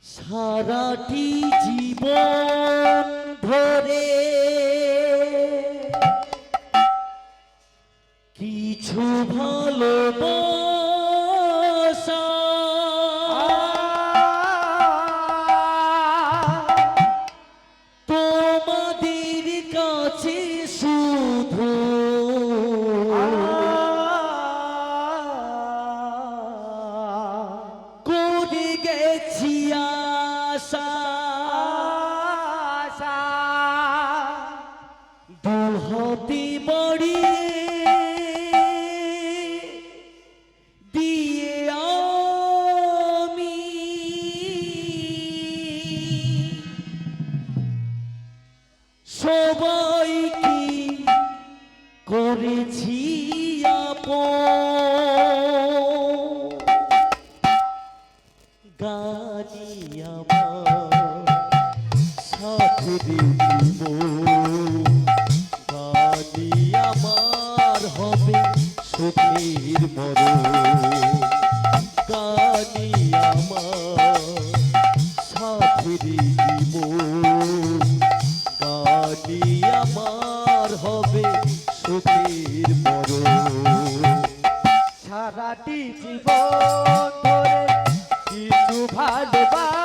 সারাটি জীবন ধরে কিছু ভালোবাসা তোমাদের কাছে শুধু করে গেছি আশা দুহাতে বাড়িয়ে দিয়ে আমি সবাইকে করেছি আপন গানি আমার সাথে দিব গানি আমার হবে সুখের মরণ গানি আমার সাথে দিব গানি আমার হবে সুখের মরণ সারাটি জীবন ধরে কিছু ভালোবাসা